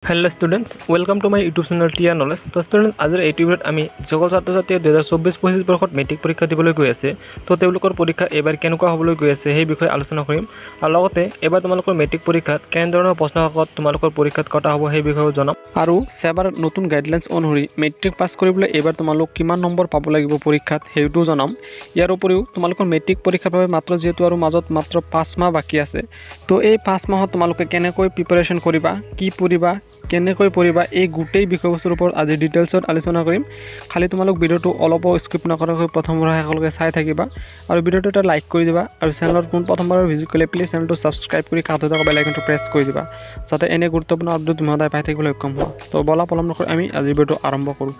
Hello students welcome to my YouTube channel टिआर knowledge. तो students आज এই ভিডিওত আমি সকল ছাত্ৰ ছাত্ৰীয়ে 2024-25 বৰ্ষত মেট্ৰিক পৰীক্ষা দিবলৈ গৈ আছে তো তেওঁলোকৰ পৰীক্ষা এবাৰ কেনেকুৱা হ'বলৈ গৈ আছে সেই বিষয়ে আলোচনা কৰিম আৰু লগতে এবাৰ তোমালোকৰ মেট্ৰিক পৰীক্ষাত কেনে ধৰণৰ প্ৰশ্নকাকত তোমালোকৰ পৰীক্ষাত কটা হ'ব সেই বিষয়ে জনাম আৰু সেবাৰ নতুন গাইডলাইন্স অনুসৰি মেট্ৰিক পাছ কৰিবলৈ এবাৰ তোমালোক কিমান নম্বৰ পাব লাগিব পৰীক্ষাত সেইটো জনাম। ইয়াৰ উপৰিও তোমালোকৰ মেট্ৰিক পৰীক্ষাৰ বাবে মাত্ৰ যেহেতু আৰু মাজত মাত্ৰ 5 মাহ বাকি আছে তো এই 5 মাহত তোমালোকে কেনেকৈ প্ৰিপাৰেচন কৰিবা কি পঢ়িবা কেনেকৈ পঢ়িবা এই গোটেই বিষয়বস্তুৰ ওপৰত আজি ডিটেইলছত আলোচনা কৰিম। খালি তোমালোক ভিডিওটো অলপো স্কিপ নকৰাকৈ প্ৰথমৰ পৰা শেষলৈকে চাই থাকিবা আৰু ভিডিওটো এটা লাইক কৰি দিবা আৰু চেনেলত প্ৰথমবাৰ ভিজিট কৰিলে প্লিজ চেনেলটো সাবস্ক্ৰাইব কৰি কাষত থকা বেল আইকনটো প্ৰেছ কৰি দিবা যাতে এনে গুৰুত্বপূৰ্ণ আপডেট তুমি সদায় পাই থাকিবলৈ সক্ষম হোৱা। তো বলা পলম নকৰি আমি আজি ভিডিওটো আৰম্ভ কৰোঁ।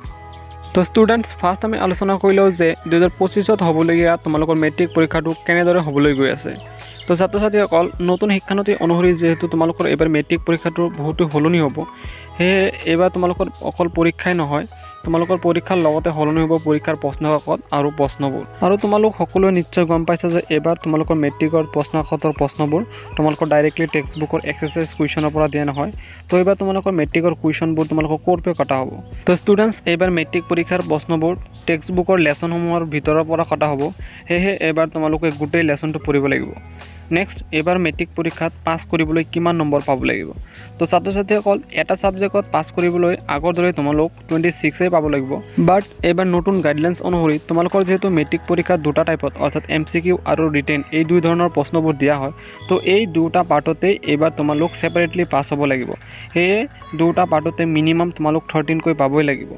তো স্টুডেন্টস ফাৰ্ষ্ট আমি আলোচনা কৰিলোঁ যে 2025ত হ'বলগীয়া তোমালোকৰ মেট্ৰিক পৰীক্ষাটো কেনেদৰে হ'বলৈ গৈ আছে। তো ছাত্ৰ ছাত্ৰীসকল নতুন শিক্ষানীতি অনুসৰি যেহেতু তোমালোকৰ এবাৰ মেট্ৰিক পৰীক্ষাটো বহুতো সলনি হ'ব সেয়ে এইবাৰ তোমালোকৰ অকল পৰীক্ষাই নহয় তোমালোকৰ পৰীক্ষাৰ লগতে সলনি হ'ব পৰীক্ষাৰ প্ৰশ্নকাকত আৰু প্ৰশ্নবোৰ আৰু তোমালোক সকলোৱে নিশ্চয় গম পাইছা যে এবাৰ তোমালোকৰ মেট্ৰিকৰ প্ৰশ্নকাকতৰ প্ৰশ্নবোৰ তোমালোকৰ ডাইৰেক্টলি টেক্সট বুকৰ এক্সাৰসাইজ কুৱেশ্যনৰ পৰা দিয়া নহয়। তো এইবাৰ তোমালোকৰ মেট্ৰিকৰ কুৱেশ্যনবোৰ তোমালোকৰ ক'ৰ পৰা কটা হ'ব। তো ষ্টুডেণ্টছ এইবাৰ মেট্ৰিক পৰীক্ষাৰ প্ৰশ্নবোৰ টেক্সট বুকৰ লেছনসমূহৰ ভিতৰৰ পৰা কটা হ'ব সেয়েহে এইবাৰ তোমালোকে গোটেই লেছনটো পঢ়িব লাগিব। নেক্সট এবাৰ মেট্ৰিক পৰীক্ষাত পাছ কৰিবলৈ কিমান নম্বৰ পাব লাগিব। তো ছাত্ৰ ছাত্ৰীসকল এটা সাবজেক্টত পাছ কৰিবলৈ আগৰ দৰে তোমালোক 26 পাব লাগিব বাট এবাৰ নতুন গাইডলাইন্স অনুসৰি তোমালোকৰ যেহেতু মেট্ৰিক পৰীক্ষা দুটা টাইপত অৰ্থাৎ MCQ আৰু ৰিটেন এই দুই ধৰণৰ প্ৰশ্নবোৰ দিয়া হয় তো এই দুটা পাৰ্টতে এবাৰ তোমালোক সেপাৰেটলি পাছ হ'ব লাগিব। সেয়ে দুটা পাৰ্টতে মিনিমাম তোমালোক 13 কৈ পাবই লাগিব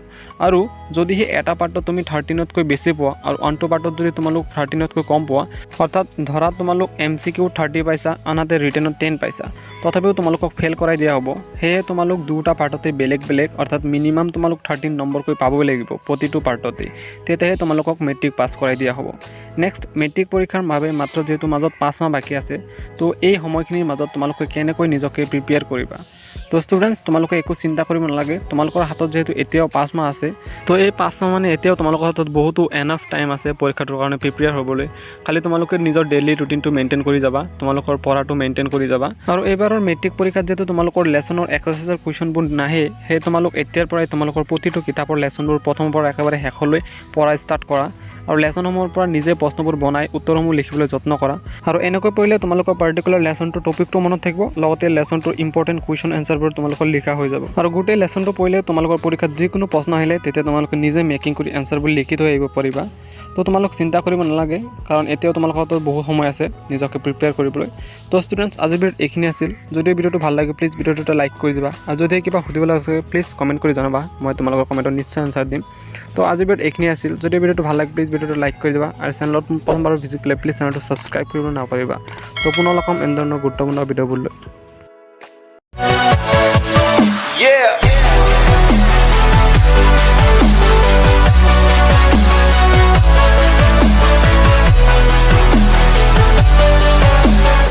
আৰু যদিহে এটা পাৰ্টত তুমি 13তকৈ বেছি পোৱা আৰু আনটো পাৰ্টত যদি তোমালোক 13তকৈ কম পোৱা অৰ্থাৎ ধৰা তোমালোক MCQ 30 পাইছা আনহাতে ৰিটেনত 10 পাইছা তথাপিও তোমালোকক ফেল কৰাই দিয়া হ'ব। সেয়ে তোমালোক দুটা পাৰ্টতে বেলেগ বেলেগ অৰ্থাৎ মিনিমাম তোমালোক 13 নম্বৰকৈ পাবই লাগিব প্ৰতিটো পাৰ্টতে তেতিয়াহে তোমালোকক মেট্ৰিক পাছ কৰাই দিয়া হ'ব। নেক্সট মেট্ৰিক পৰীক্ষাৰ বাবে মাত্ৰ যেহেতু মাজত 5 মাহ বাকী আছে তো এই সময়খিনিৰ মাজত তোমালোকে কেনেকৈ নিজকে প্ৰিপেয়াৰ কৰিবা। তো ষ্টুডেণ্টছ তোমালোকে একো চিন্তা কৰিব নালাগে তোমালোকৰ হাতত যেহেতু এতিয়াও 5 মাহ আছে তো এই 5 মাহ মানে এতিয়াও তোমালোকৰ হাতত বহুতো এনাফ টাইম আছে পৰীক্ষাটোৰ কাৰণে প্ৰিপেয়াৰ হ'বলৈ। খালি তোমালোকে নিজৰ ডেইলি ৰুটিনটো মেইনটেইন কৰি যাবা তোমালোকৰ পঢ়াটো মেইনটেইন কৰি যাবা আৰু এইবাৰৰ মেট্ৰিক পৰীক্ষাত যেহেতু তোমালোকৰ লেছনৰ এক্সাৰসাইজৰ কুৱেশ্যনবোৰ নাহে সেই তোমালোক এতিয়াৰ পৰাই তোমালোকৰ প্ৰতিটো কিতাপৰ লেছনবোৰ প্ৰথমৰ পৰা একেবাৰে শেষলৈ পঢ়া ষ্টাৰ্ট কৰা আৰু লেছনসমূহৰ পৰা নিজে প্ৰশ্নবোৰ বনাই উত্তৰসমূহ লিখিবলৈ যত্ন কৰা আৰু এনেকৈ পঢ়িলে তোমালোকৰ পাৰ্টিকুলাৰ লেছনটোৰ টপিকটো মনত থাকিব লগতে লেছনটোৰ ইম্পৰ্টেণ্ট কুৱেশ্যন এনচাৰবোৰ তোমালোকৰ লিখা হৈ যাব আৰু গোটেই লেছনটো পঢ়িলে তোমালোকৰ পৰীক্ষাত যিকোনো প্ৰশ্ন আহিলে তেতিয়া তোমালোকে নিজে মেকিং কৰি এনচাৰবোৰ লিখি থৈ আহিব পাৰিবা। তো তোমালোক চিন্তা কৰিব নালাগে কাৰণ এতিয়াও তোমালোকৰ হাতত বহুত সময় আছে নিজকে প্ৰিপেয়াৰ কৰিবলৈ। তো ষ্টুডেণ্টছ আজিৰ ভিডিঅ'ত এইখিনি আছিল। যদি ভিডিঅ'টো ভাল লাগে প্লিজ ভিডিঅ'টো এটা লাইক কৰি দিবা আৰু যদি কিবা সুধিবলৈ আছে প্লিজ কমেণ্ট কৰি জনাবা মই তোমালোকৰ কমেণ্টত নিশ্চয় এনচাৰ দিম। তো আজিৰ ভিডিঅ'ত এইখিনি আছিল। যদি ভিডিঅ'টো ভাল লাগে প্লিজ ভিডিঅ'টো লাইক কৰি দিবা আৰু চেনেলত প্ৰথমবাৰ ভিজিট কৰিলে প্লিজ চেনেলটো ছাবস্ক্ৰাইব কৰিব নাপাহৰিবা। তো পুনৰ লগ পাম এনে ধৰণৰ গুৰুত্বপূৰ্ণ ভিডিঅ'বোৰ লৈ।